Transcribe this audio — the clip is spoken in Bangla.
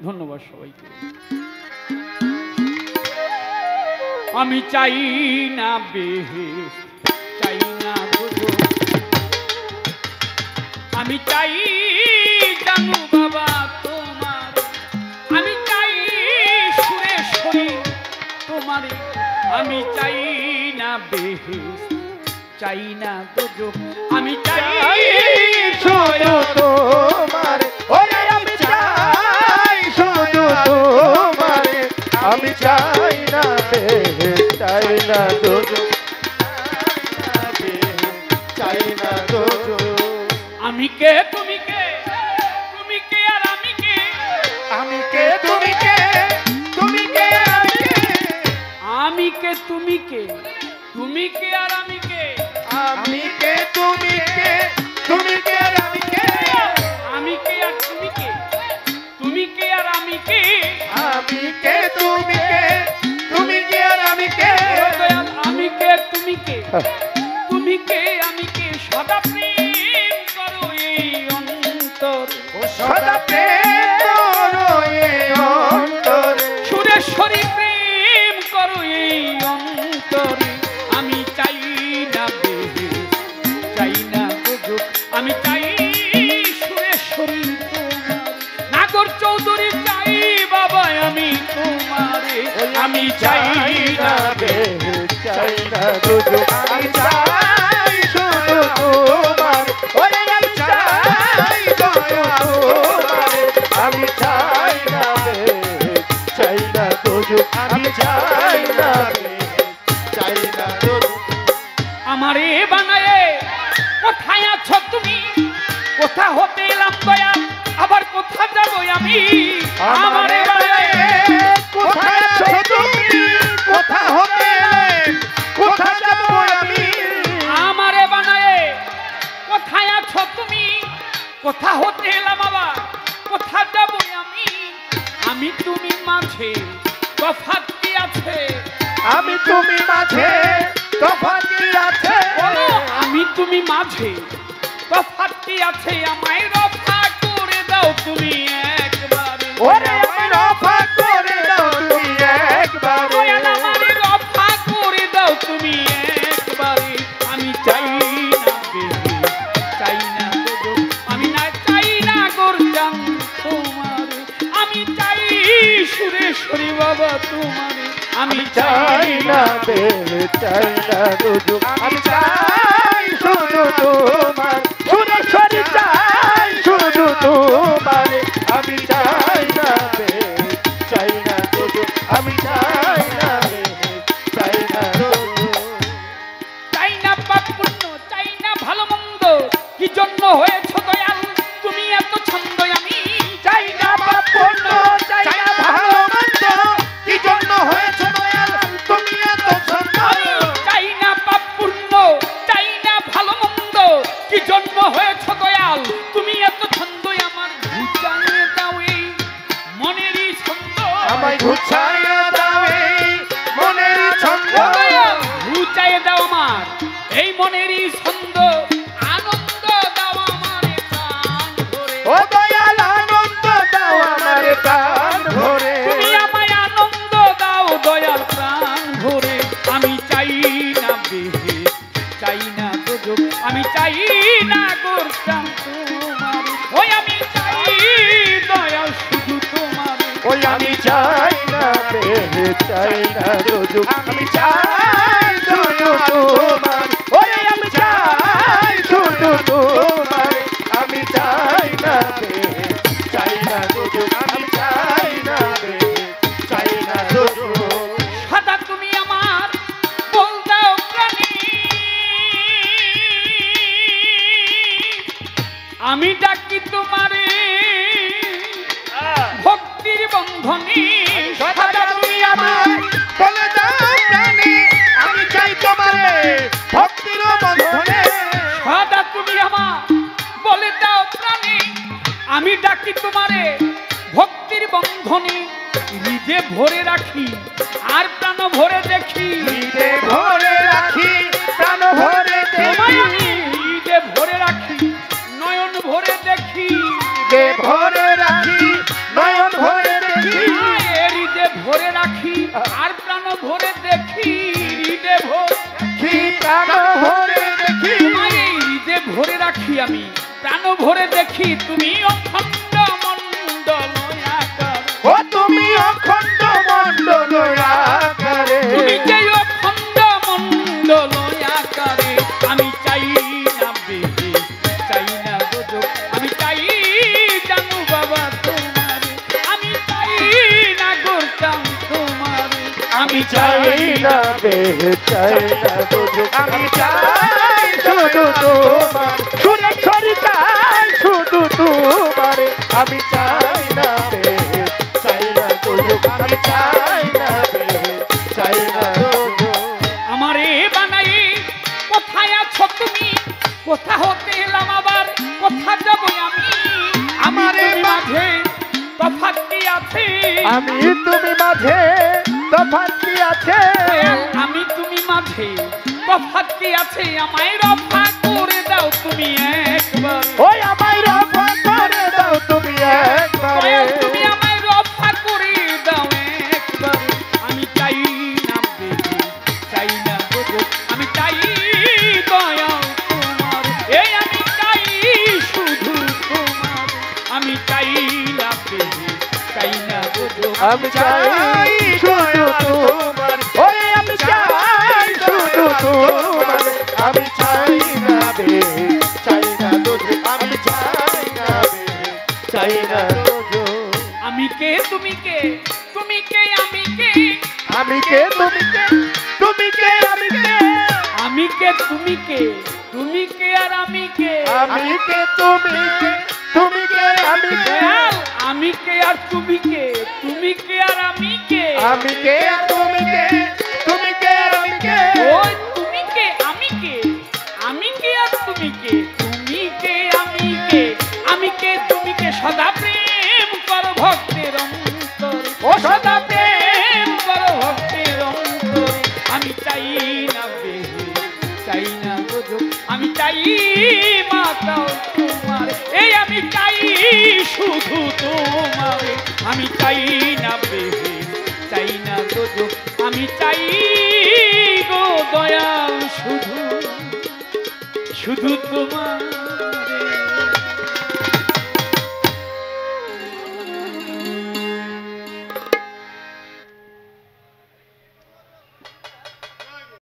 ধন্যবাদ সবাইকে। আমি চাই না বেহেশত, চাই না দোজখ, আমি চাই জানু বাবা তোমার, আমি চাই সুরেশ্বরী তোমার, আমি চাই না বেহেশত, চাই না দোজখ, আমি চাই শুধু তোমার, ওরে আমি চাই শুধু তোমার, আমি চাই না বেহেশত, চাই না দোজখ, চাই না দোজখ। আমি কে তুমি কে, তুমি কে আর আমি কে, আমি কে তুমি কে, তুমি কে আমি কে, আমি কে তুমি কে, তুমি কে আর আমি কে, আমি কে তুমি কে, তুমি কে আর আমি কে, আমি কে আর তুমি কে, তুমি কে আর আমি কে, আমি কে তুমি কে, তুমি কে আর আমি কে, আমি কে তুমি কে, তুমি কে আমি কে, সদা প্রেম করো এই অন্তর, সদা প্রেম করো এই অন্তর, সুরেশ্বরী প্রেম করো এই অন্তরে, আমি চাই না বেহেশত, চাই না দোজখ, আমি চাই সুরেশ্বরী তোমার, নাগর চৌধুরী চাই বাবা আমি তোমারে, আমি চাই না বেহেশত, চাই না দোজখ, আমি চাই শুধু তোমার, ওরে আমি চাই দয়া তোমার, আমি চাই না বেহেশত, চাই না দোজখ, আমি চাই না বেহেশত, চাই না দোজখ। আমারে বানায়ে কোথায় আছো তুমি, কোথা হতে এলাম দয়া, আবার কোথা যাবো আমি, আমারে বানায়ে কোথায় আছো তুমি, কোথা হতে এলে, কোথা যাব আমি, আমারে বানায়ে কোথায় আছো তুমি, কোথা হতে এলাম আবার কোথা যাবো আমি তুমি মাঝে তফাৎ কি আছে, আমি তুমি মাঝে তফাৎ কি আছে, বলো আমি তুমি মাঝে তফাৎ কি আছে, আমায় রফা করে দাও তুমি একবারে, ওরে আমায় রফা করে দাও তুমি একবারে, আমারে রফা করে দাও তুমি একবারে, আমি চাই না বেহেশত, চাই না দোজখ, আমি না চাই না গোরজান তোমার, আমি চাই সুরেশ্বরী বাবা তোমার, আমি চাই না বেহেশত, চাই না দোজখ, আমি চাই শুধু তোমার, সুরেশ্বরী চাই শুধু তোমার, আমি চাই না বেহেশত, চাই না দোজখ, আমি চাই না বেহেশত, চাই না দোজখ। চাই না পাপ পুণ্য, চাই না ভালো মন্দ, কি জন্য হয়েছ দয়াল তুমি এত ছন্দ, আমি চাই না পাপ পুণ্য, চাই না ভালো মন্দ, কি জন্য হয়েছে দয়াল তুমি এত ছন্দ, আমি চাই না পাপ পুণ্য, চাই না ভালো মন্দ, কি জন্ম হয়েছ দয়াল তুমি এত ছন্দ, আমার ঘুচাইয়ে দাও এই মনেরই ছন্দ, আমায় ঘুচাইয়া দাও এই মনের ছন্দ, ও দয়াল ঘুচাইয়ে দাও আমার এই মনেরই ছন্দ, আনন্দ দাও আমার প্রাণ ভরে, ও দয়াল আনন্দ দাও আমার প্রাণ ভরে, তুমি আমায় আনন্দ দাও দয়াল প্রাণ ভরে, আমি চাই না বেহেশত, চাই না দোজখ, আমি চাই না গোরজান তোমার, ওই আমি চাই দয়াল শুধু তোমার, ওই আমি চাই না বেহেশত, চাই না দোজখ, আমি চাই শুধু তোমার, ওই আমি চাই শুধু তোমার, আমি চাই না বেহেশত, চাই না দোজখ, আমি চাই না বেহেশত, চাই না দোজখ। সদা তুমি আমার বল দাও প্রাণী, আমি ডাকি তোমারে ভক্তির বন্ধনী, সদা তুমি আমার বলে দাও প্রাণী, আমি চাই তোমারে ভক্তির বন্ধনে, সদা তুমি আমার বলে দাও প্রাণী, আমি ডাকি তোমারে ভক্তির বন্ধনে, হৃদে ভরে রাখি আর প্রাণ ভরে দেখি, হৃদে ভরে রাখি প্রাণ ভরে তোমায় দেখি, আমি হৃদে ভরে রাখি নয়ন ভরে দেখি, হৃদে ভরে রাখি নয়ন ভরে আর প্রাণ ভরে দেখি হৃদে ভরে কি প্রাণ ভরে দেখি তোমায় এই হৃদে ভরে রাখি আমি প্রাণ ভরে দেখি তুমি অখণ্ড মণ্ডল আকার ও তুমি অখণ্ড মণ্ডল আকারে তুমি যে অখণ্ড মণ্ডল আকারে আমি চাই না বেহে চাই না গজব আমি চাই জানু বাবা তোমার আমি চাই না গোরতাম তোমার আমি চাই না বেহে চাই না গজব আমি চাই শুধু তোমার শুনে ছড়ি চাই শুধু তোমার আমি চাই না বেহে চাই না গজব আমি চাই না বেহে চাই না গজব আমারে বানাই কোথায় আছো তুমি কোথা হতে এলাম আবার কোথা যাব আমি আমারে মাঝে তফাৎ কি আছে আমি তুমি মাঝে তফাৎ কি আছে আমি তুমি মাঝে তফাৎ কি আছে আমায় রফা করে দাও তুমি একবার ওই আমায় রফা করে দাও তুমি একবারে তুমি আমায় রফা করে দাও একবার আমি চাই না বেহে চাই না গজব আমি চাই দয়া তোমার এই আমি চাই শুধু তোমার আমি চাই না বেহে চাই না গজব আমি চাই শুধু তোমার ওই আমি চাই শুধু তোমার আমি চাই না বেহে চাই না গজব আমি চাই না বেহে চাই না গজব আমি কে তুমি কে তুমি কে আমি কে আমি কে তুমি কে তুমি কে আমি কে আমি কে তুমি কে তুমি কে আর আমি কে আমি কে তুমি কে তুমি কে আমি কে আমি কে আর তুমি কে তুমি কে আর আমি কে আমি কে তুমি কে তুমি কে আমি কে ওই তুমি কে আমি কে আমি কে আর তুমি কে তুমি কে আমি কে তুমি কে সদা প্রেম করো ভক্তের অন্তর ও সদা প্রেম করো ভক্তের অন্তর আমি চাই না বেহে চাই না গজব আমি চাই মাতা তোমার এই আমি চাই শুধু তোমার আমি চাই না বেহে চাই না গজব আমি চাই গো দয়াল শুধু শুধু তোমার